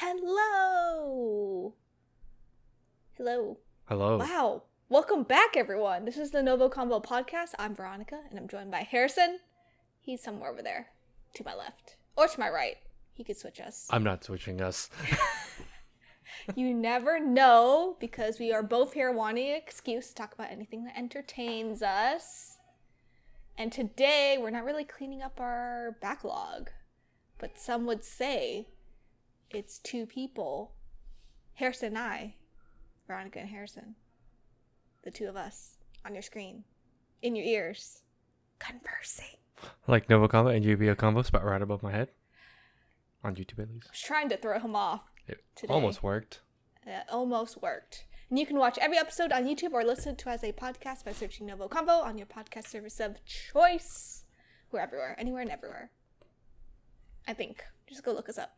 Hello. Hello. Hello. Wow. Welcome back, everyone. This is the Ngovo Convo podcast. I'm Veronica, and I'm joined by Harrison. He's somewhere over there, to my left, or to my right. He could switch us. I'm not switching us. You never know, because we are both here wanting an excuse to talk about anything that entertains us. And today, we're not really cleaning up our backlog, but some would say it's two people, Harrison and I, Veronica and Harrison, the two of us, on your screen, in your ears, conversing. Like Ngovo Convo and Ngovo Convo, spot right above my head. On YouTube, at least. I was trying to throw him off today. Almost worked. It almost worked. And you can watch every episode on YouTube or listen to as a podcast by searching Ngovo Convo on your podcast service of choice. We're everywhere, anywhere and everywhere. I think. Just go look us up.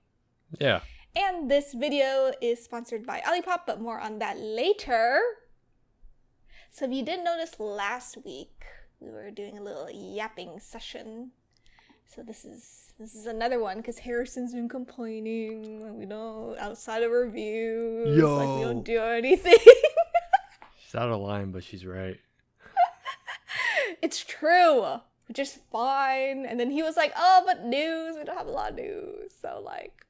Yeah. And this video is sponsored by Olipop, but more on that later. So if you didn't notice last week, we were doing a little yapping session. So this is another one because Harrison's been complaining, like, we don't, outside of reviews, like we don't do anything. She's out of line, but she's right. It's true. We're just fine. And then he was like, oh, but news, we don't have a lot of news. So like,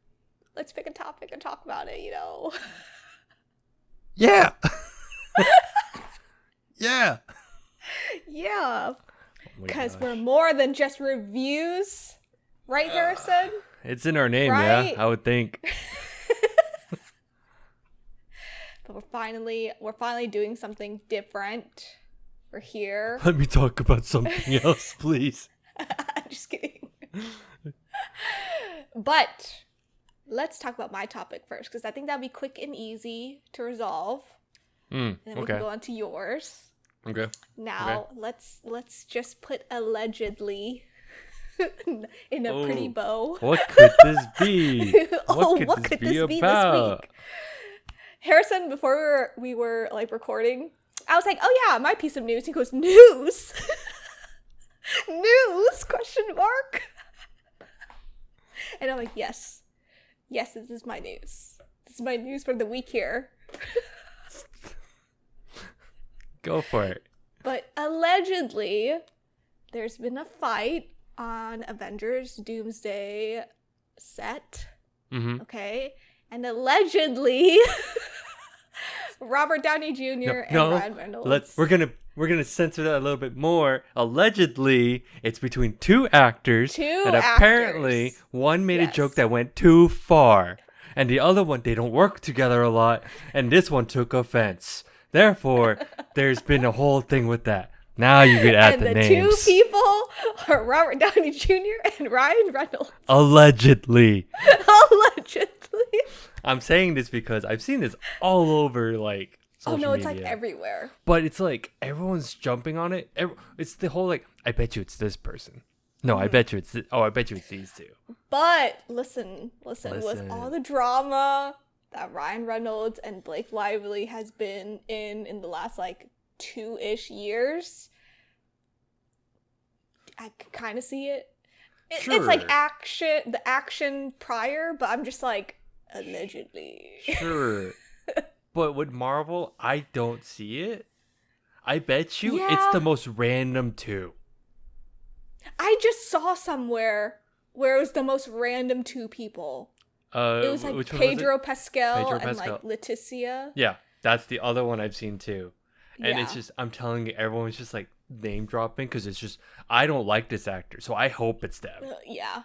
let's pick a topic and talk about it, you know? Yeah. Yeah. Yeah. Oh Because we're more than just reviews. Right, Harrison? It's in our name, right? Yeah, I would think. But we're finally doing something different. We're here. Let me talk about something else, please. I'm just kidding. But let's talk about my topic first, because I think that'll be quick and easy to resolve. And then we can go on to yours. Okay. Now, let's just put allegedly in a pretty bow. What could this be? What could this be this week? Harrison, before we were like recording, I was like, oh yeah, my piece of news. He goes, news? News? Question mark. And I'm like, yes, this is my news. This is my news for the week here. Go for it. But allegedly, there's been a fight on Avengers Doomsday set. Mm-hmm. Okay? And allegedly, Robert Downey Jr. and Ryan Reynolds. We're gonna censor that a little bit more. Allegedly, it's between two actors. Apparently one made a joke that went too far, and the other one, they don't work together a lot, and this one took offense. Therefore, there's been a whole thing with that. Now you could add the names. And the two people are Robert Downey Jr. and Ryan Reynolds. Allegedly. Allegedly. I'm saying this because I've seen this all over, like, social media. Oh, no, it's, like, everywhere. But it's, like, everyone's jumping on it. It's the whole, like, I bet you it's this person. No, I bet you it's I bet you it's these two. But, listen. With all the drama that Ryan Reynolds and Blake Lively has been in the last, like, 2-ish years, I can kind of see it. Sure. It's like the action prior, but I'm just like, allegedly. Sure. But with Marvel, I don't see it. I bet you it's the most random two. I just saw somewhere where it was the most random two people. It was like Pedro Pascal and like Leticia. Yeah, that's the other one I've seen too. And Yeah. it's just, I'm telling you, everyone's just like name dropping because it's just, I don't like this actor, so I hope it's them. Yeah.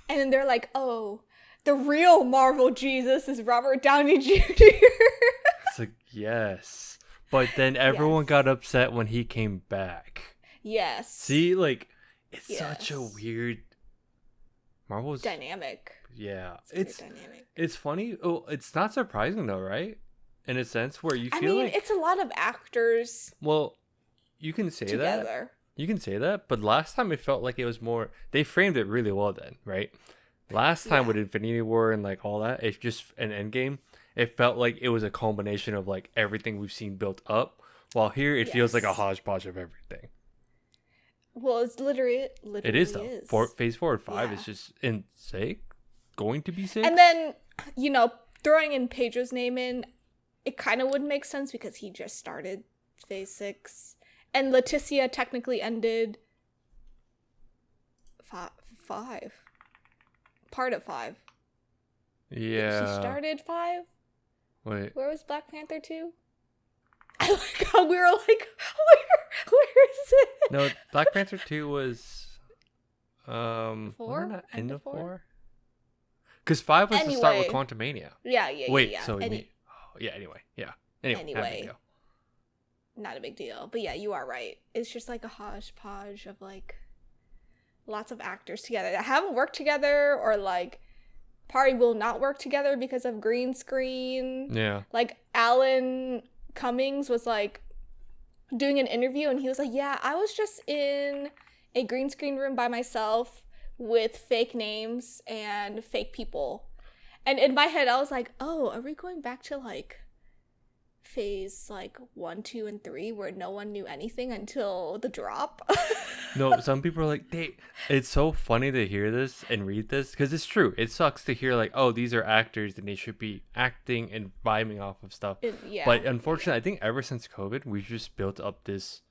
And then they're like, oh, the real Marvel Jesus is Robert Downey Jr. It's like, yes. But then everyone got upset when he came back. Yes. See, like, it's such a weird Marvel's dynamic. Yeah. It's dynamic. It's funny. Oh, it's not surprising though, right? In a sense where you feel like it's a lot of actors. Well, you can say together. that. You can say that, but last time it felt like it was more, they framed it really well then, right? Last time with Infinity War and like all that, it's just an Endgame. It felt like it was a combination of like everything we've seen built up, while here it feels like a hodgepodge of everything. Well, it's literally it is though. Phase 4 and 5 is just going to be 6. And then, throwing in Pedro's name in, it kind of would make sense because he just started phase 6. And Leticia technically ended 5. Part of 5. Yeah. She started 5? Wait. Where was Black Panther 2? I like how we were like, where is it? No, Black Panther 2 was 4? End of 4? Because 5 was the start with Quantumania. Yeah. Wait, yeah. so anyway, yeah. Anyway. Not a big deal. But yeah, you are right. It's just like a hodgepodge of like lots of actors together that haven't worked together or like probably will not work together because of green screen. Yeah. Like Alan Cummings was like doing an interview and he was like, yeah, I was just in a green screen room by myself with fake names and fake people. And in my head, I was like, oh, are we going back to like phase like 1, 2, and 3 where no one knew anything until the drop? No, some people are like, it's so funny to hear this and read this because it's true. It sucks to hear like, oh, these are actors and they should be acting and vibing off of stuff. But unfortunately, I think ever since COVID, we've just built up this,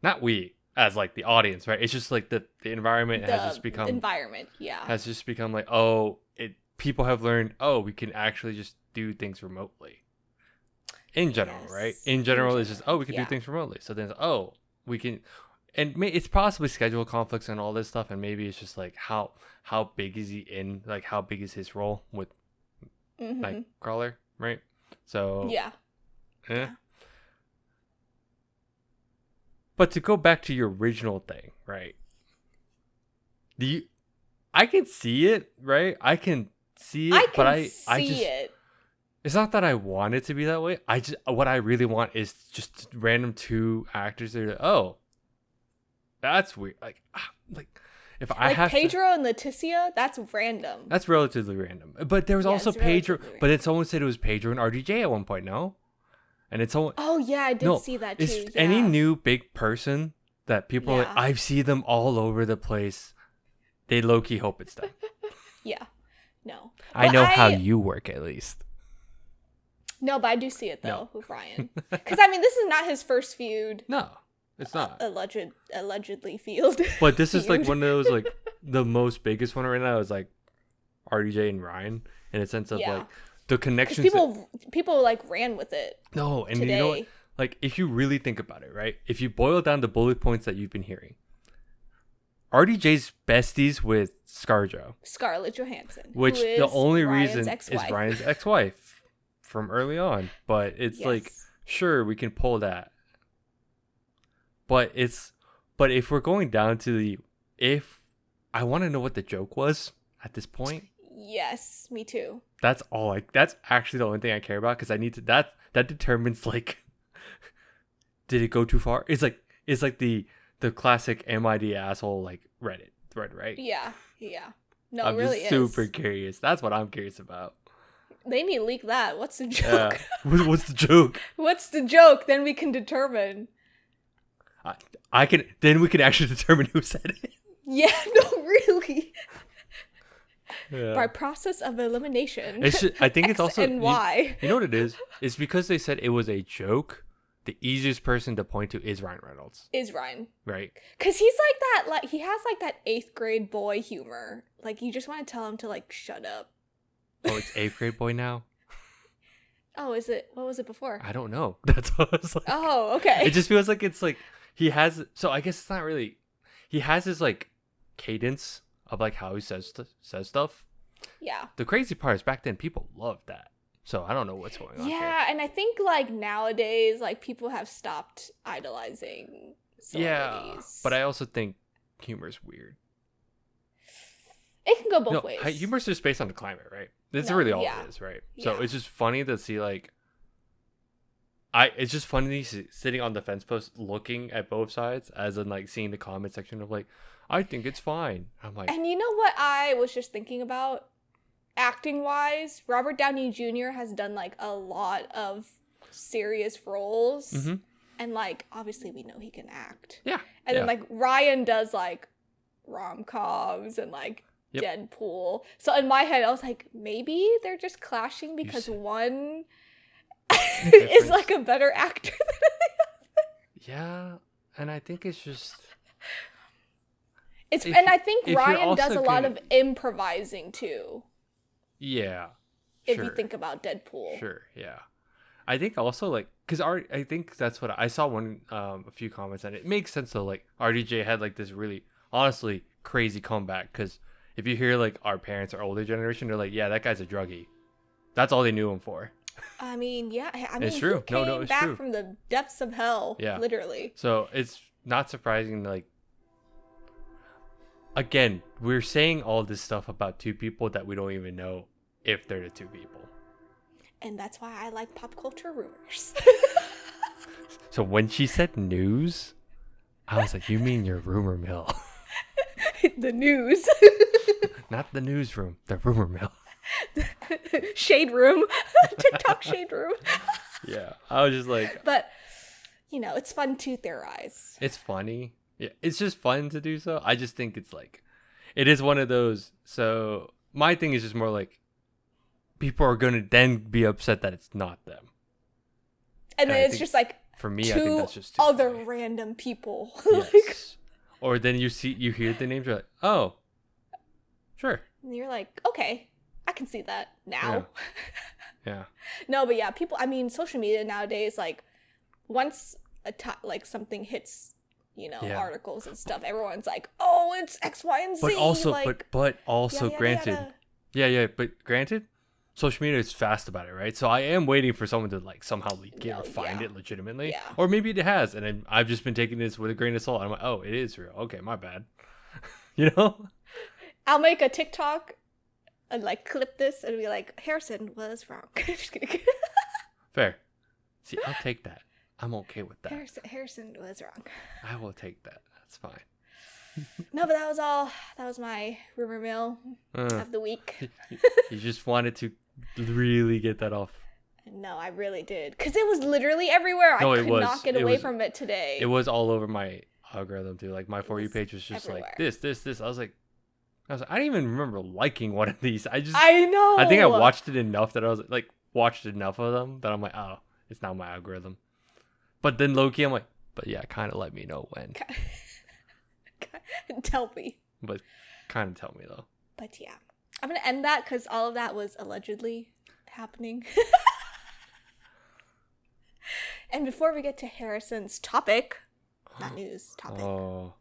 not we as like the audience, right? It's just like the environment has just become like, oh, people have learned, oh, we can actually just do things remotely. In general, right? In general, it's just, oh, we can do things remotely. So then, oh, we can, and it's possibly schedule conflicts and all this stuff. And maybe it's just like, how big is he in? Like, how big is his role with Nightcrawler, right? So, yeah. But to go back to your original thing, right? I can see it, right? I can see it, it's not that I want it to be that way. What I really want is just random 2 actors that are like, oh, that's weird. Like if I have Pedro and Leticia, that's random. That's relatively random. But there was also Pedro, but then someone said it was Pedro and RDJ at one point, no? And it's all. Oh yeah, I did see that too. It's any new big person that people are like, I see them all over the place. They low key hope it's them. Yeah, no. I know how you work at least. No, but I do see it though with Ryan. Because I mean, this is not his first feud. No, it's not. Allegedly feud. But this is like one of those like the most biggest one right now is like RDJ and Ryan in a sense of like the connections. People like ran with it. No, and today. You know what? Like if you really think about it, right? If you boil down the bullet points that you've been hearing, RDJ's besties with ScarJo, Scarlett Johansson, which the only reason is Ryan's ex-wife from early on. But it's like, sure, we can pull that. But if we're going down to I want to know what the joke was at this point. Yes, me too. That's all. That's actually the only thing I care about because I need to. That determines like, did it go too far? It's like the classic "Am I the asshole?" like Reddit thread, right? Yeah. No, I'm it really just super curious. That's what I'm curious about. They need to leak that. What's the joke? What's the joke? What's the joke? Then we can determine. Then we can actually determine who said it. Yeah. No, really. Yeah. By process of elimination. I think it's also and Y. You know what it is? It's because they said it was a joke. The easiest person to point to is Ryan Reynolds. Is Ryan. Right. Because he's like that, like he has like that 8th grade boy humor. Like you just want to tell him to like shut up. Oh, it's 8th grade boy now? Oh, is it? What was it before? I don't know. That's what I was like. Oh, okay. It just feels like it's like he has, so I guess it's not really, he has his like cadence of like how he says stuff. Yeah. The crazy part is back then people loved that. So I don't know what's going on. Yeah, and I think like nowadays like people have stopped idolizing celebrities. Yeah, but I also think humor's weird. It can go both ways. Humor's just based on the climate, right? That's really all it is, right? So it's just funny to see like it's just funny sitting on the fence post looking at both sides as in like seeing the comment section of like, I think it's fine. I'm like, and you know what I was just thinking about? Acting wise, Robert Downey Jr. has done like a lot of serious roles. Mm-hmm. And like obviously we know he can act. Yeah. And then like Ryan does like rom-coms and like Deadpool. So in my head, I was like, maybe they're just clashing because one is like a better actor than the other. Yeah, and I think it's just... And I think Ryan does a lot of improvising too. Yeah. If you think about Deadpool. Sure, yeah. I think also like because I think that's what I saw a few comments, and it makes sense though. Like RDJ had like this really honestly crazy comeback because if you hear like our parents or older generation, they're like, yeah, that guy's a druggie. That's all they knew him for. I mean, yeah, it's true. He came back from the depths of hell, literally. So it's not surprising. Like again, we're saying all this stuff about two people that we don't even know if they're the two people. And that's why I like pop culture rumors. So when she said news, I was like, you mean your rumor mill. The news. Not the newsroom, the rumor mill. Shade room. TikTok shade room. Yeah, I was just like... But, it's fun to theorize. It's funny. Yeah, it's just fun to do so. I just think it's like... It is one of those... So my thing is just more like... People are going to then be upset that it's not them. And then it's just like... For me, I think that's just... other random people. Yes. Or then you hear the names, you're like, oh, sure. And you're like, okay, I can see that now. Yeah. No, but yeah, people, I mean, social media nowadays, like, once like something hits, articles and stuff, everyone's like, oh, it's X, Y, and Z. But also, like, but also, granted, but granted, social media is fast about it, right? So I am waiting for someone to like somehow leak it or find it legitimately. Yeah. Or maybe it has, and then I've just been taking this with a grain of salt. I'm like, oh, it is real. Okay, my bad. I'll make a TikTok and like clip this and be like, Harrison was wrong. Just kidding. Fair. See, I'll take that. I'm okay with that. Harrison was wrong. I will take that. That's fine. No, but that was all. That was my rumor mill of the week. You just wanted to really get that off. No, I really did. Because it was literally everywhere. I could not get away from it today. It was all over my algorithm too. Like my For You page was just everywhere. Like this. I was like, I didn't even remember liking one of these. I know. I think I watched it enough that I was like, watched enough of them that I'm like, oh, it's not my algorithm. But then low-key, I'm like, but yeah, kind of let me know when. Tell me. But kind of tell me though. But yeah, I'm gonna end that because all of that was allegedly happening. And before we get to Harrison's topic, not news, topic. How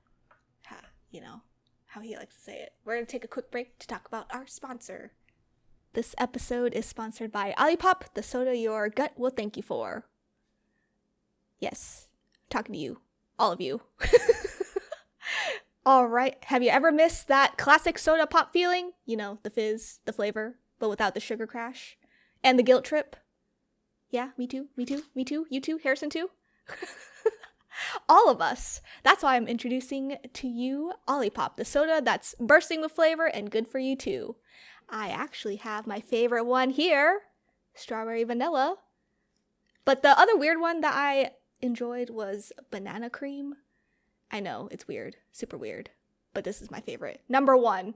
he likes to say it. We're gonna take a quick break to talk about our sponsor. This episode is sponsored by Olipop, the soda your gut will thank you for. Yes, I'm talking to you, all of you. All right. Have you ever missed that classic soda pop feeling? The fizz, the flavor, but without the sugar crash and the guilt trip. Yeah, me too. You too. Harrison too. All of us. That's why I'm introducing to you Olipop, the soda that's bursting with flavor and good for you too. I actually have my favorite one here, strawberry vanilla. But the other weird one that I enjoyed was banana cream. I know, it's weird, super weird, but this is my favorite. Number one,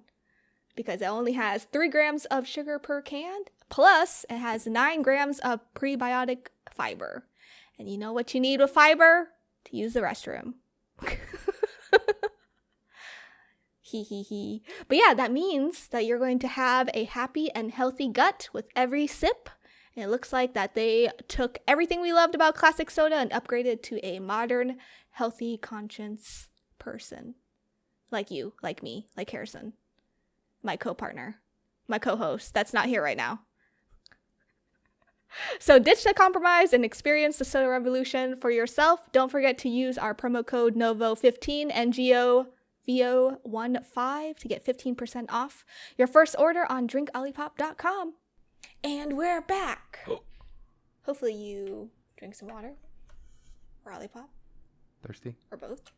because it only has 3 grams of sugar per can, plus it has 9 grams of prebiotic fiber. And you know what you need with fiber? To use the restroom. Hee. But yeah, that means that you're going to have a happy and healthy gut with every sip. And it looks like that they took everything we loved about classic soda and upgraded to a modern, healthy conscience person. Like you, like me, like Harrison. My co-partner. My co-host. That's not here right now. So ditch the compromise and experience the soda revolution for yourself. Don't forget to use our promo code NOVO15 NGOVO15 to get 15% off your first order on drinkolipop.com. And we're back. Oh. Hopefully you drink some water or Olipop. Thirsty? Or both.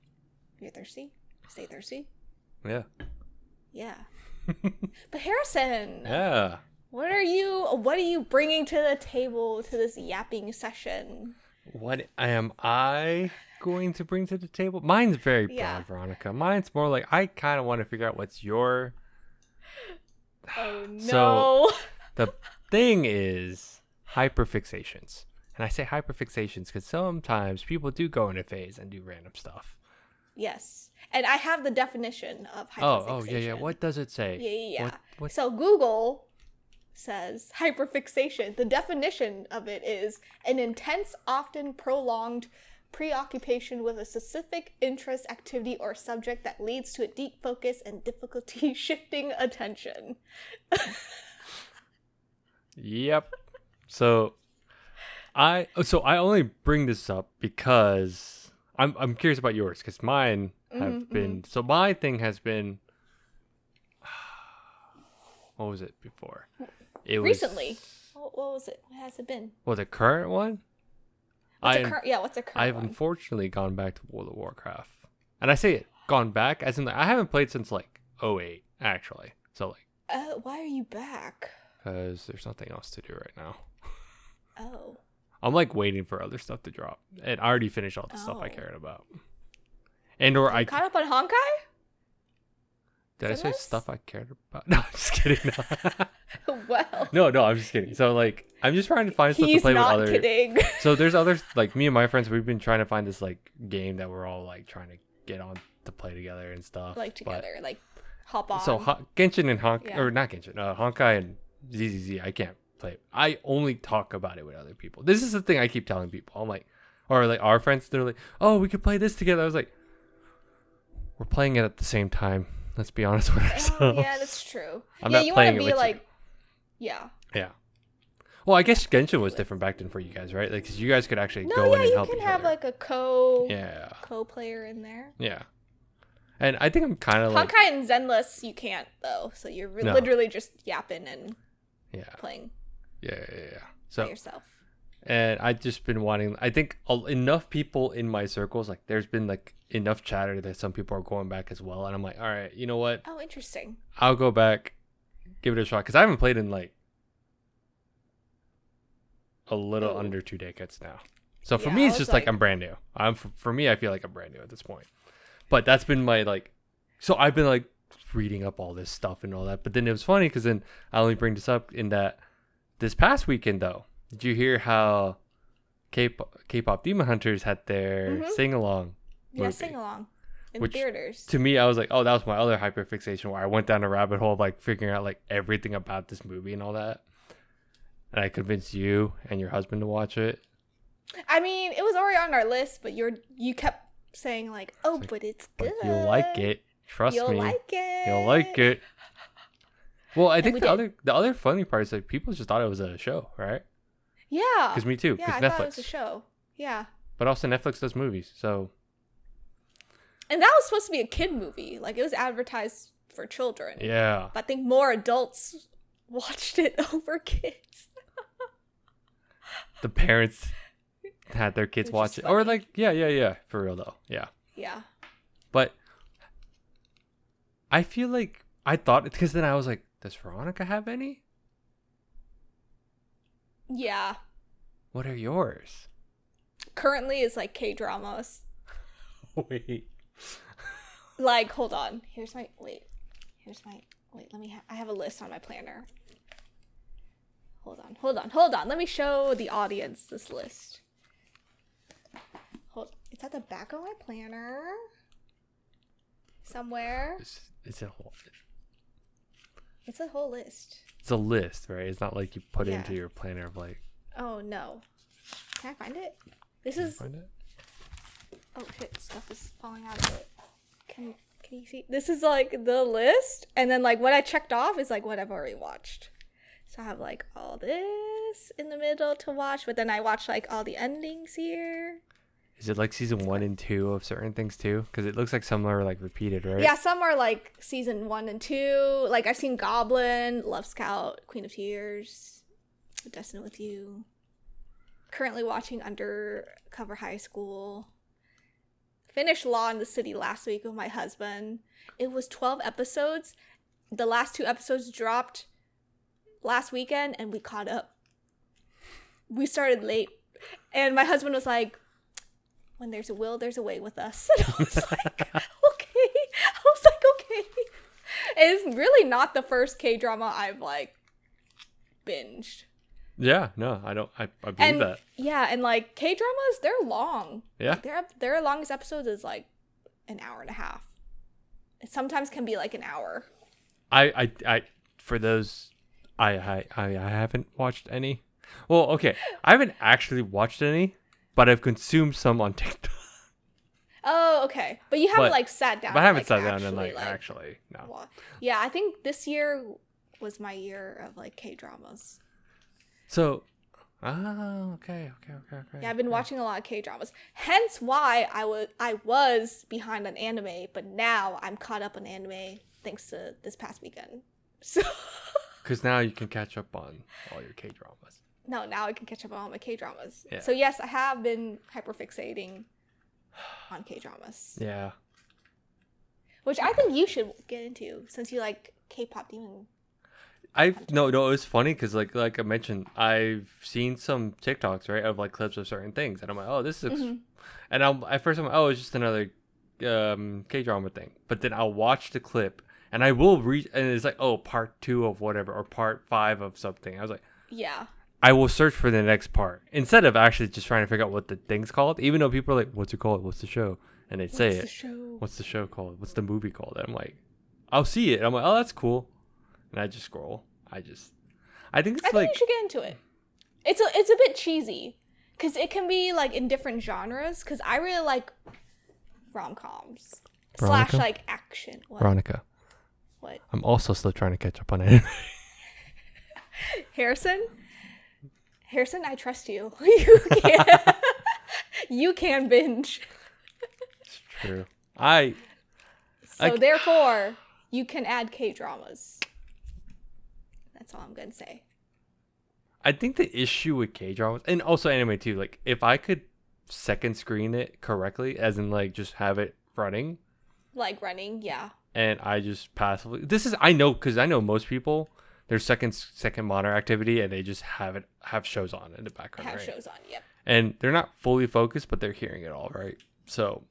You're thirsty? Stay thirsty. Yeah. But Harrison. Yeah. What are you bringing to the table to this yapping session? What am I going to bring to the table? Mine's very broad, Veronica. Mine's more like I kind of want to figure out what's your Oh no. So the thing is hyperfixations. And I say hyperfixations because sometimes people do go in a phase and do random stuff. Yes. And I have the definition of hyperfixation. Oh, yeah. What does it say? Yeah. What? So Google says hyperfixation. The definition of it is an intense, often prolonged preoccupation with a specific interest, activity, or subject that leads to a deep focus and difficulty shifting attention. Yep. So I only bring this up because I'm curious about yours because mine have been so my thing has been what was it before? It was recently. What was it? What has it been? Well, the current one? What's a current I've one? unfortunately gone back to World of Warcraft. And I say it, gone back, as in like, I haven't played since like '08, actually. So like why are you back? because there's nothing else to do right now. Oh. I'm like waiting for other stuff to drop. And I already finished all the stuff I Oh. cared about. And or I Caught up on Honkai? did I say this? stuff I cared about? No, I'm just kidding. Well. No, I'm just kidding. So like I'm just trying to find stuff to He's play with not other kidding. So there's others like me and my friends. We've been trying to find this like game that we're all like trying to get on to play together and stuff. Like together, like hop on. So Genshin and Honkai, Yeah. or not Genshin, Honkai and ZZZ. I can't play. I only talk about it with other people. This is the thing I keep telling people. I'm like, or like our friends, they're like, oh, we could play this together. I was like, we're playing it at the same time. Let's be honest with ourselves. Yeah, that's true. I'm yeah, not you playing want it to be with like, yeah. Yeah. Well, I guess Genshin was different back then for you guys, right? Like, because you guys could actually No, go in yeah, and you help can each have other. like a Yeah. co-player in there. Yeah. And I think I'm kind of like. Honkai and Zenless, you can't though. So you're No. literally just yapping and Yeah. playing Yeah. by So, yourself. and I've just been wanting, I think enough people in my circles, like, there's been like enough chatter that some people are going back as well. And I'm like, all right, you know what? Oh, interesting. I'll go back, give it a shot. Because I haven't played in like a little under 2 decades now. So for Yeah, me, I it's was just like like- I'm brand new. For me, I feel like I'm brand new at this point. But that's been my like, so I've been like reading up all this stuff and all that. But then it was funny because then I only bring this up in that this past weekend though, did you hear how K-pop Demon Hunters had their sing along? Yeah, sing along in Which, theaters. To me, I was like, oh, that was my other hyperfixation where I went down a rabbit hole of like figuring out like everything about this movie and all that. And I convinced you and your husband to watch it. I mean, it was already on our list, but you kept saying like, "Oh, like, but it's good. But you'll like it. Trust You'll me. like it. You'll like it." Well, I think we the other funny part is like people just thought it was a show, right? Yeah. Because me too. Yeah, Because I Netflix. thought it was a show. Yeah. But also Netflix does movies, so And that was supposed to be a kid movie. Like it was advertised for children. yeah. But I think more adults watched it over kids. The parents had their kids Which watch is it, or funny. like yeah, for real though, yeah. Yeah. But I feel like I thought because then I was like, does Veronica have any? Yeah. What are yours? Currently it's like K-dramas. Wait. Like, hold on. I have a list on my planner. Hold on. Let me show the audience this list. It's at the back of my planner. Somewhere. It's a whole. It's a whole list. It's a list, right? It's not like you put it Yeah. into your planner of like. Oh no. Can I find it? This Can you is. find it? Oh shit! Stuff is falling out of it. Can you see? This is like the list, and then like what I checked off is like what I've already watched. So I have like all this in the middle to watch, but then I watch like all the endings here. Is it like season 1 and 2 of certain things too? Because it looks like some are like repeated, right? Yeah, some are like season 1 and 2. Like I've seen Goblin, Love Scout, Queen of Tears, Destined with You. Currently watching Undercover High School. Finished Law in the City last week with my husband. It was 12 episodes. The last 2 episodes dropped last weekend and we caught up. We started late. And my husband was like, when there's a will, there's a way with us. And I was like, okay. It's really not the first K-drama I've like binged. Yeah, no, I don't. I believe And that. yeah, and like K-dramas, they're long. Yeah. Like, their longest episodes is like an hour and a half. It sometimes can be like an hour. I for those, I haven't watched any. Well, okay, I haven't actually watched any, but I've consumed some on TikTok. Oh, okay. But you haven't like sat down. But I haven't like, sat down and actually, like actually no. Well, yeah, I think this year was my year of like K-dramas. So, okay. Yeah, I've been watching a lot of K-dramas. Hence why I was behind on anime, but now I'm caught up on anime thanks to this past weekend. So because now you can catch up on all your K-dramas. No, now I can catch up on all my K-dramas. Yeah. So yes, I have been hyperfixating on K-dramas. Yeah. Which I think you should get into since you like K-pop demon. No, it was funny because like I mentioned, I've seen some TikToks, right, of like clips of certain things, and I'm like, oh, this looks, and at first I'm like, oh, it's just another K-drama thing, but then I'll watch the clip and I will read, and it's like, oh, part 2 of whatever or part 5 of something. I was like, yeah, I will search for the next part instead of actually just trying to figure out what the thing's called, even though people are like, what's it called? What's the show? And they'd say it. What's the show called? What's the movie called? And I'm like, I'll see it. I'm like, oh, that's cool. And I just scroll. I think it's like, you should get into it. It's a bit cheesy because it can be like in different genres. Because I really like rom-coms / like action. What? Veronica. What? I'm also still trying to catch up on anime. Harrison, I trust you. You can. You can binge. It's true. Therefore, you can add K-dramas. That's all I'm gonna say. I think the issue with K-dramas and also anime too, like if I could second screen it correctly, as in like just have it running. Like running, yeah. And I just passively. I know because I know most people. There's second monitor activity, and they just have shows on in the background. Have right? shows on, yep. And they're not fully focused, but they're hearing it all, right? So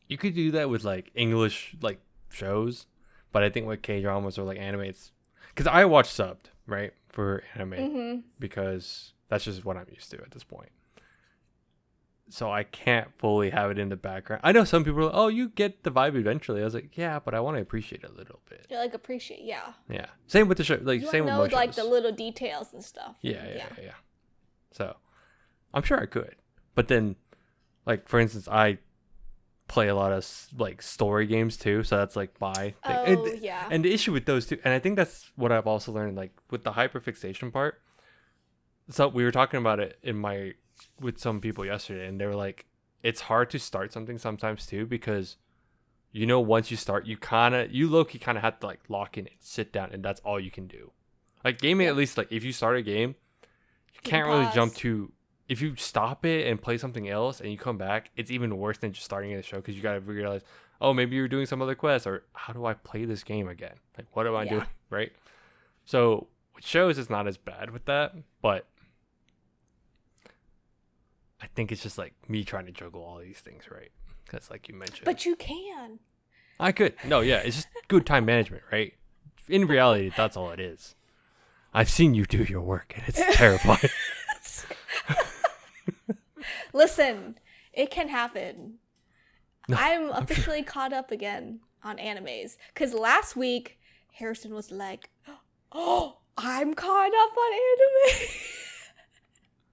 you could do that with like English like shows, but I think with K-dramas or like anime, it's because I watch subbed, right, for anime because that's just what I'm used to at this point. So I can't fully have it in the background. I know some people are like, oh, you get the vibe eventually. I was like, yeah, but I want to appreciate it a little bit. You like appreciate, yeah. Yeah. Same with the show. Like you same with know, most like shows. the little details and stuff. Yeah. So I'm sure I could, but then, like for instance, I play a lot of like story games too. So that's like my thing. Oh, yeah. And the issue with those two, and I think that's what I've also learned, like with the hyperfixation part. So we were talking about it with some people yesterday, and they were like, it's hard to start something sometimes too, because once you start, you low-key kind of have to like lock in and sit down, and that's all you can do. Like gaming, at least, like if you start a game, you can't really jump to. If you stop it and play something else and you come back, it's even worse than just starting the show, because you gotta realize, oh, maybe you're doing some other quest, or how do I play this game again? Like, what am I doing, right? So with shows, it's not as bad with that, but I think it's just like me trying to juggle all these things, right? Because like you mentioned. But you can. I could. No, yeah. It's just good time management, right? In reality, that's all it is. I've seen you do your work, and it's terrifying. Listen, it can happen. No, I'm officially caught up again on animes. Because last week, Harrison was like, oh, I'm caught up on anime.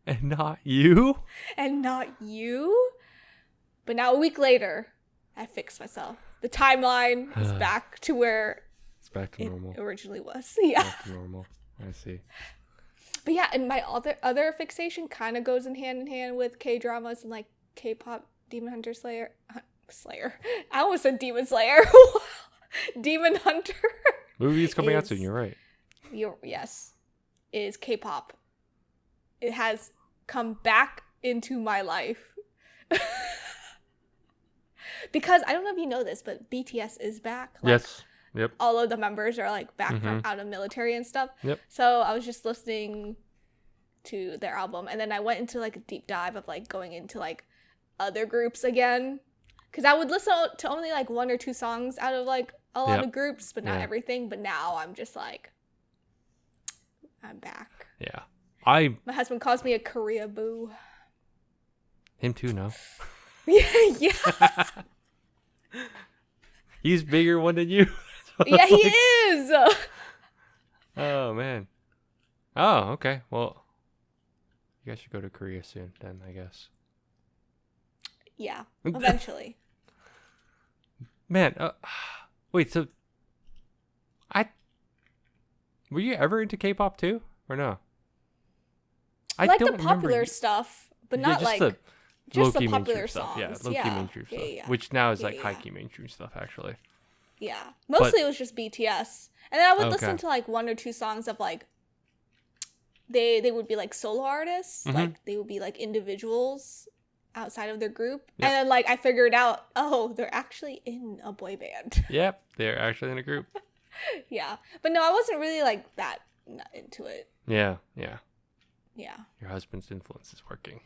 And not you? And not you? But now a week later, I fixed myself. The timeline is back to where it's back to normal. Originally was. Yeah. Back to normal. I see. But yeah, and my other fixation kind of goes in hand with K-dramas and like K-pop Demon Hunter Slayer. I almost said Demon Slayer. Demon Hunter. Movie's coming out soon, you're right. Yes. Is K-pop. It has come back into my life. Because I don't know if you know this, but BTS is back. Like, yes. Yep. All of the members are like back from out of military and stuff. Yep. So I was just listening to their album, and then I went into like a deep dive of like going into like other groups again, because I would listen to only like one or two songs out of like a lot of groups, but not everything. But now I'm just like, I'm back. Yeah. My husband calls me a Korea boo. Him too, no? Yeah. He's bigger one than you. Yeah, he is. Oh, man. Oh, okay. Well, you guys should go to Korea soon then, I guess. Yeah, eventually. Man, wait, so were you ever into K-pop too, or no? I like the popular stuff, but not like just the popular stuff. songs. Yeah, low-key mainstream stuff, which now is like high-key mainstream stuff, actually. Yeah, mostly it was just BTS, and then I would listen to like 1 or 2 songs of like they would be like solo artists, like they would be like individuals outside of their group, and then like I figured out, oh, they're actually in a boy band. Yep, they're actually in a group. Yeah, but no, I wasn't really like that into it. Yeah. Your husband's influence is working.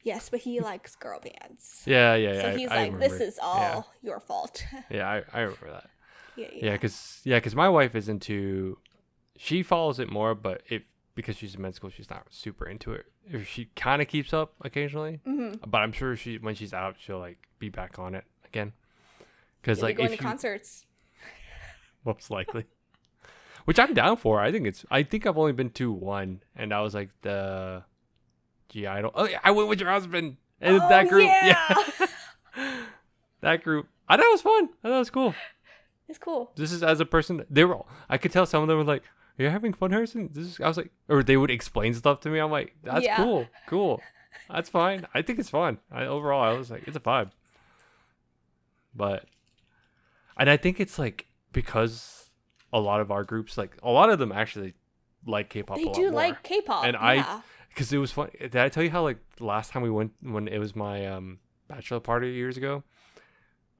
Yes, but he likes girl bands. Yeah. So he's like, this is all your fault. Yeah, I remember that. Yeah. Because my wife is into. She follows it more, but because she's in med school, she's not super into it. She kind of keeps up occasionally, but I'm sure when she's out, she'll like be back on it again. Because like going to concerts, most likely, which I'm down for. I think I've only been to one, and I was like the G Idol. Oh yeah, I went with your husband and that group. Yeah. That group. I thought it was fun. I thought it was cool. It's cool. This is as a person. I could tell some of them were like, "Are you having fun, Harrison?" I was like, or they would explain stuff to me. I'm like, "That's cool. That's fine." I think it's fun. Overall, I was like, it's a vibe. And I think it's like because a lot of our groups, like a lot of them actually like K-pop. They do like K-pop, and because it was fun. Did I tell you how like the last time we went when it was my bachelor party years ago?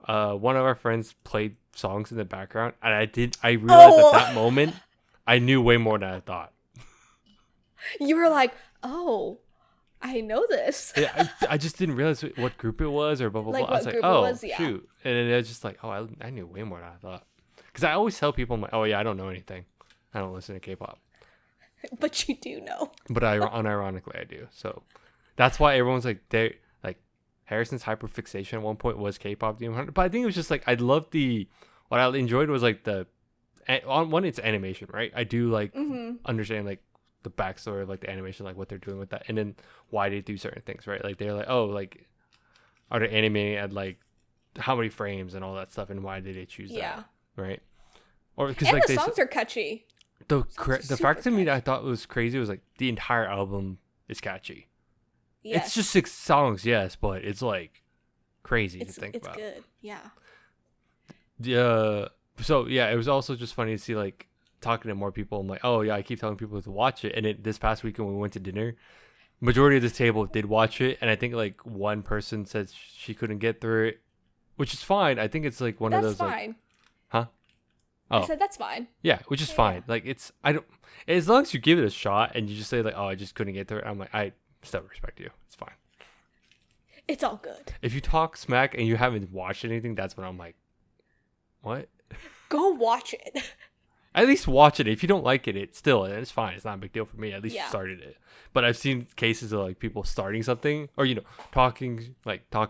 One of our friends played songs in the background, and I realized at that moment I knew way more than I thought. You were like, oh, I know this. Yeah, I just didn't realize what group it was or blah blah blah. I was like, oh shoot, and then I was just like, oh, I knew way more than I thought. Because I always tell people, I'm like, oh yeah, I don't know anything. I don't listen to K-pop. But you do know. But unironically, I do. So that's why everyone's like, Harrison's hyperfixation at one point was K-pop. But I think it was just like, what I enjoyed was like it's animation, right? I do like understand like the backstory of like the animation, like what they're doing with that, and then why they do certain things, right? Like they're like, oh, like are they animating at like how many frames and all that stuff, and why did they choose that, right? Or because like the songs are catchy. The fact to me that I thought was crazy was like the entire album is catchy. Yes. It's just 6 songs, yes, but it's like crazy to think about. It's good, yeah. So yeah, it was also just funny to see like talking to more people. I'm like, oh yeah, I keep telling people to watch it. And this past weekend when we went to dinner, majority of this table did watch it, and I think like one person said she couldn't get through it, which is fine. I think it's like one of those fine. Like, huh? Oh. I said that's fine. Yeah, which is fine. Like as long as you give it a shot and you just say like, oh, I just couldn't get through it. I'm like, I still respect you. It's fine. It's all good. If you talk smack and you haven't watched anything, that's when I'm like, what? Go watch it. At least watch it. If you don't like it, it's fine. It's not a big deal for me. At least you started it. But I've seen cases of like people starting something or talking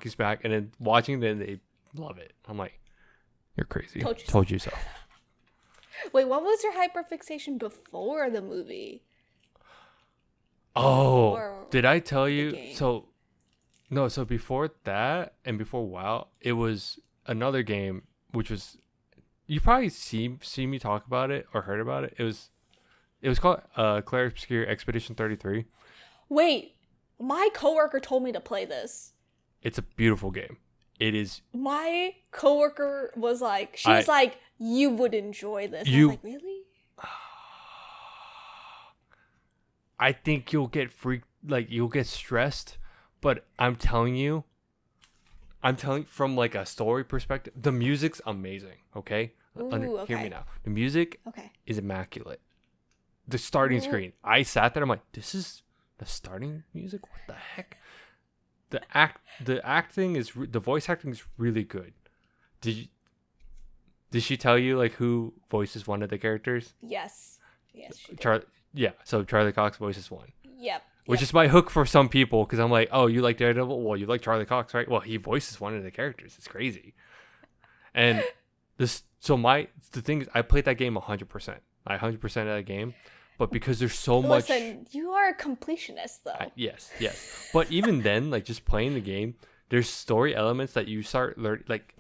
smack and then watching it and they love it. I'm like, you're crazy. Told you so. Wait, what was your hyperfixation before the movie? Oh, did I tell you? So before that and before WoW, it was another game which was, you probably see me talk about it or heard about it. It was called Clair Obscure Expedition 33. Wait, my coworker told me to play this. It's a beautiful game. It is. My coworker was like, you would enjoy this. I was like, really? I think you'll get freaked, like you'll get stressed, but I'm telling you from like a story perspective, the music's amazing. Okay, okay. Hear me now. The music is immaculate. The starting screen, I sat there. I'm like, this is the starting music. What the heck? The voice acting is really good. Did Did she tell you like who voices one of the characters? Yes. Yes, she did. So Charlie Cox voices one. Yep. Which is my hook for some people, because I'm like, oh, you like Daredevil? Well, you like Charlie Cox, right? Well, he voices one of the characters. It's crazy. And the thing is, I played that game 100%. I 100% of that game. But because there's so much... Listen, you are a completionist, though. Yes. But even then, like, just playing the game, there's story elements that you start learning. Like,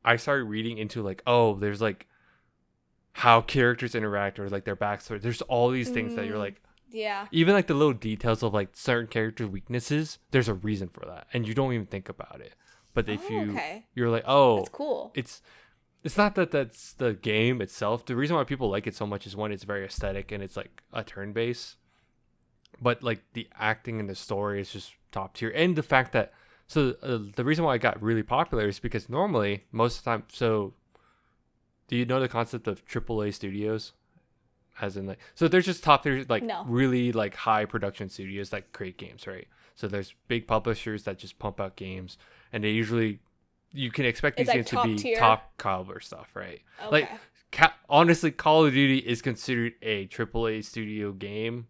I started reading into, like, oh, there's, like, how characters interact or, like, their backstory. There's all these things that you're, like... Yeah. Even like the little details of like certain character weaknesses, there's a reason for that, and you don't even think about it. But if you're like, oh, that's cool. It's not that that's the game itself. The reason why people like it so much is one, it's very aesthetic and it's like a turn base. But like the acting and the story is just top tier, and the fact that the reason why it got really popular is because normally most of the time. So, do you know the concept of AAA studios? As in like, so there's just top tier, like really like high production studios that create games, right? So there's big publishers that just pump out games, and they usually, you can expect these games to be top caliber stuff, right? Okay. Like honestly, Call of Duty is considered a AAA studio game.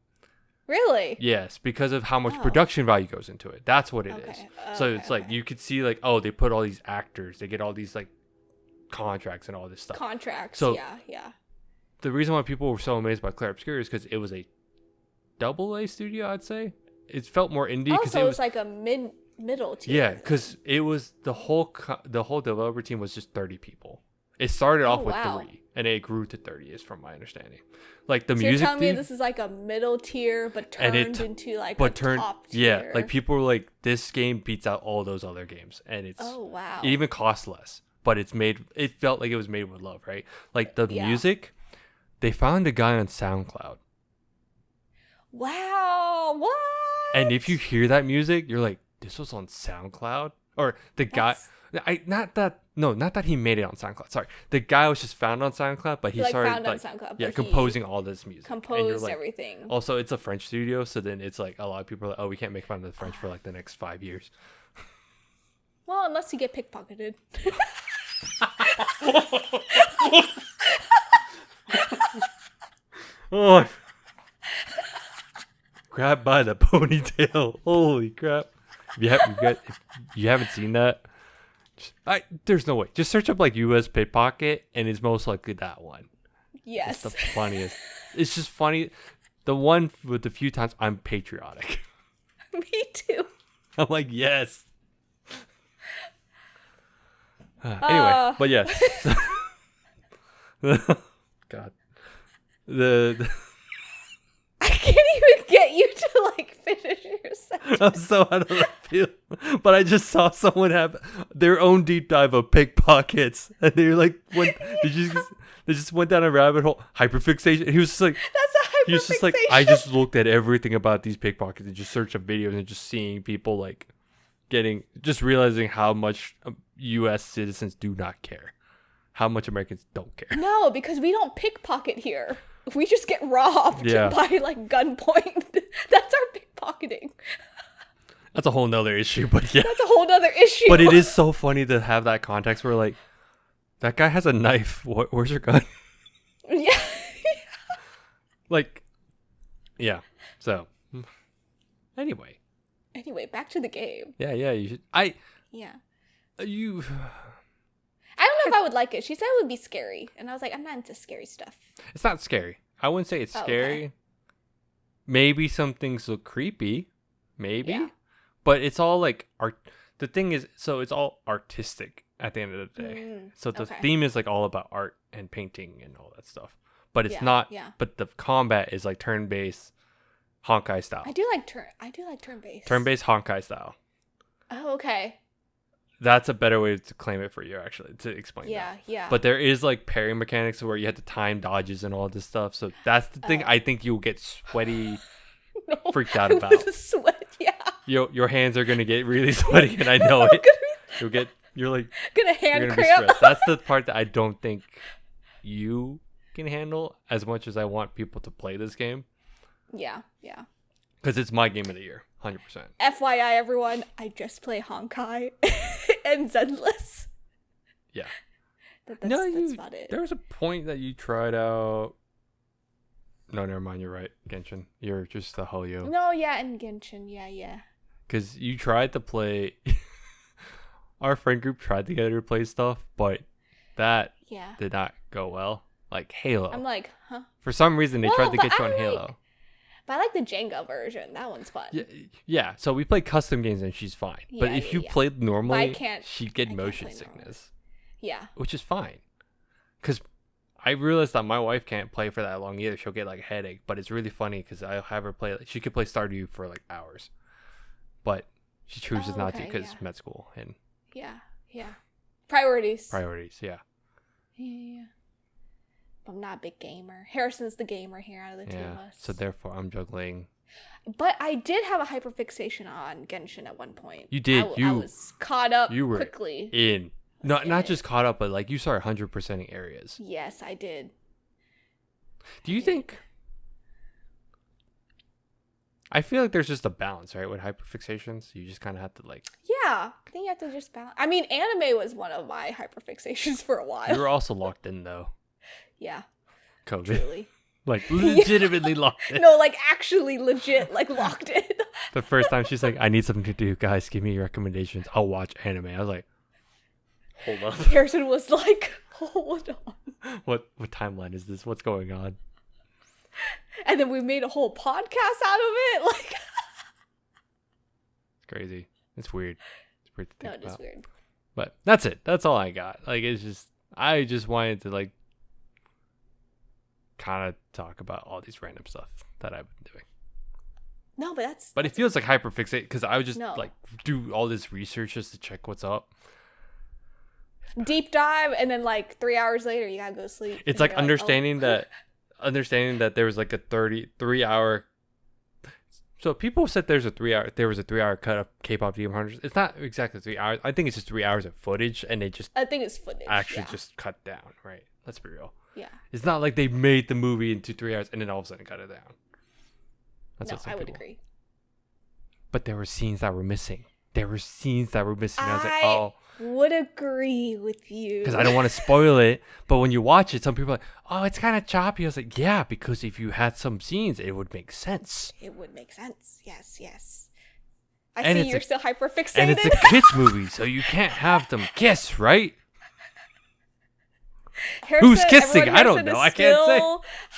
Really? Yes, because of how much production value goes into it. That's what it is. So it's like you could see like, oh, they put all these actors, they get all these like contracts and all this stuff. So yeah. The reason why people were so amazed by Clair Obscur is because it was a AA studio, I'd say. It felt more indie because it was like a middle tier. Yeah, because it was the whole developer team was just 30 people. It started off with 3, and it grew to 30, is from my understanding. Like the music. You're telling me this is like a middle tier, but turned into like a top tier. Yeah, like people were like, this game beats out all those other games, and it's it even costs less, but it's made. It felt like it was made with love, right? Like the music. They found a guy on SoundCloud. Wow, what? And if you hear that music, you're like, this was on SoundCloud? Or the guy, not that he made it on SoundCloud. Sorry. The guy was just found on SoundCloud, but he started found on SoundCloud, composing all this music. Composed everything. Also, it's a French studio, so then it's like a lot of people are like, oh, we can't make fun of the French for like the next 5 years. Well, unless you get pickpocketed. Oh, grabbed by the ponytail. Holy crap. If you haven't seen that, there's no way. Just search up like US pickpocket, and it's most likely that one. Yes. It's the funniest. It's just funny. The one with the few times I'm patriotic. Me too. I'm like, yes. Anyway, but yes. God. The I can't even get you to like finish your sentence. I'm so out of the field. But I just saw someone have their own deep dive of pickpockets, and they're like, they just went down a rabbit hole. Hyperfixation. He was just like, that's a hyperfixation. He was just like, I just looked at everything about these pickpockets and just searched up videos and just seeing people like just realizing how much U.S. citizens do not care, how much Americans don't care. No, because we don't pickpocket here. We just get robbed by like gunpoint. That's our pickpocketing. That's a whole nother issue, but yeah. That's a whole nother issue. But it is so funny to have that context where like, that guy has a knife. Where's your gun? Yeah. Like, yeah. So, anyway, back to the game. Yeah, you should. Yeah. You. I don't know if I would like it. She said it would be scary, and I was like, I'm not into scary stuff. It's not scary. I wouldn't say it's scary. Okay. Maybe some things look creepy. Maybe. Yeah. But it's all like art. The thing is, so it's all artistic at the end of the day. So the theme is like all about art and painting and all that stuff. But it's not. Yeah. But the combat is like turn-based Honkai style. I do like turn-based. Turn-based Honkai style. Oh, okay. That's a better way to claim it for you, actually, to explain that. Yeah. But there is like parry mechanics where you have to time dodges and all this stuff. So that's the thing I think you'll get sweaty, freaked out about. The sweat, yeah. Your hands are gonna get really sweaty, and I know it. You're like gonna hand cramp. That's the part that I don't think you can handle as much as I want people to play this game. Yeah. Because it's my game of the year, 100%. FYI, everyone, I just play Honkai and Zenless. Yeah. That's about it. There was a point that you tried out. No, never mind. You're right, Genshin. You're just a Hoyo. No, yeah, and Genshin, yeah. Because you tried to play. Our friend group tried to get her to play stuff, but that did not go well. Like Halo. I'm like, huh? For some reason, they tried to get you on Halo. But I like the Jenga version. That one's fun. Yeah. So we play custom games and she's fine. But if you played normally, she'd get motion sickness. Yeah. Which is fine. Because I realized that my wife can't play for that long either. She'll get like a headache. But it's really funny because I'll have her play. She could play Stardew for like hours. But she chooses not to because med school. And yeah. Priorities, yeah. I'm not a big gamer. Harrison's the gamer here out of the two of us. So therefore, I'm juggling. But I did have a hyperfixation on Genshin at one point. You did. I was caught up quickly. In. Not just caught up, but like you started 100%ing areas. Yes, I did. Do you think... I feel like there's just a balance, right? With hyperfixations. You just kind of have to like... Yeah. I think you have to just balance. I mean, anime was one of my hyperfixations for a while. You were also locked in, though. Yeah. COVID. Truly. Like, legitimately locked in. No, like, actually legit, like, locked in. The first time she's like, I need something to do. Guys, give me recommendations. I'll watch anime. I was like, hold up. Harrison was like, hold on. What timeline is this? What's going on? And then we made a whole podcast out of it. Like, it's crazy. It's weird. It's weird to think about. No, it is weird. But that's it. That's all I got. Like, it's just, I just wanted to, like, kind of talk about all these random stuff that I've been doing. No, but But it feels like hyperfixate because I would just like do all this research just to check what's up. Deep dive, and then like 3 hours later, you gotta go to sleep. It's like understanding that there was like a 33-hour. So people said there was a 3-hour cut of K-pop Demon Hunters. It's not exactly 3 hours. I think it's just 3 hours of footage, and they just I think it's footage. Actually, just cut down. Right? Let's be real. Yeah. It's not like they made the movie into 3 hours and then all of a sudden cut it down. I would agree. But there were scenes that were missing. I was like, oh. Would agree with you. Because I don't want to spoil it. But when you watch it, some people are like, oh, it's kind of choppy. I was like, yeah, because if you had some scenes, it would make sense. It would make sense. Yes. I see you're still hyperfixated. And it's a kids movie, so you can't have them kiss, right? Who's kissing? I don't know. I can't say.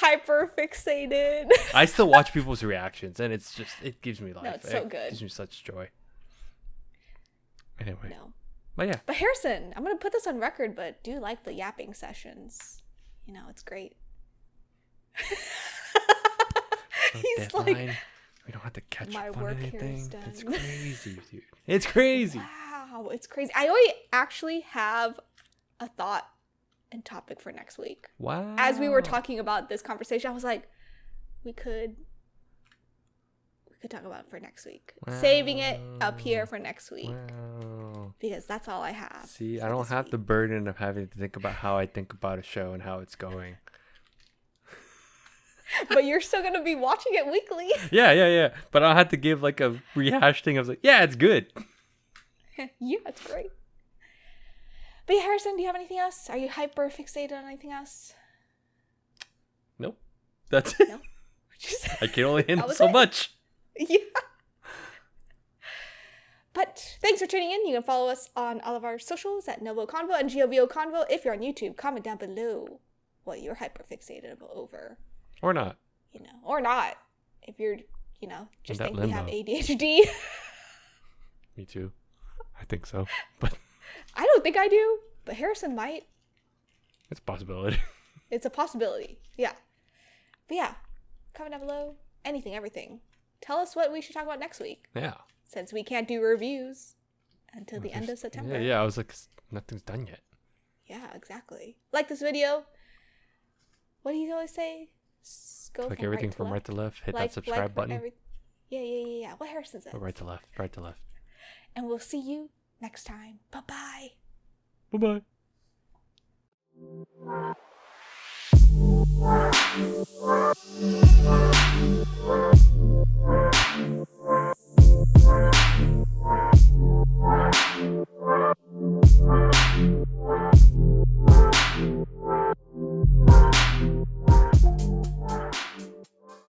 Hyperfixated. I still watch people's reactions, and it's just, it gives me life. No, it's so good. It gives me such joy. Anyway. No. But yeah. But Harrison, I'm going to put this on record, but do like the yapping sessions. You know, it's great. He's deadline. like, we don't have to catch my up on work anything. here is done. It's crazy, dude. It's crazy. Wow, it's crazy. I already actually have a thought and topic for next week. Wow. As we were talking about this conversation, I was like, we could talk about it for next week. Wow. Saving it up here for next week. Wow. Because that's all I have. See, I don't have the burden of having to think about how I think about a show and how it's going. But you're still going to be watching it weekly. Yeah. But I'll have to give like a rehash thing. I was like, yeah, it's good. Yeah, it's great. But yeah, Harrison, do you have anything else? Are you hyper fixated on anything else? Nope. That's it. No? I can only handle so much. Yeah. But thanks for tuning in. You can follow us on all of our socials at Ngovo Convo and Ngovo Convo. If you're on YouTube, comment down below what you're hyperfixated over. Or not. You know, or not. If you're, you know, just think we have ADHD. Me too. I think so. But I don't think I do, but Harrison might. It's a possibility. It's a possibility. Yeah. But yeah, comment down below. Anything, everything. Tell us what we should talk about next week. Yeah. Since we can't do reviews until the end of September. Yeah. I was like, nothing's done yet. Yeah, exactly. Like this video. What do you always say? Go like everything from right to left. Hit that subscribe button. Yeah. What Harrison says. Right to left. And we'll see you next time. Bye-bye. Bye-bye.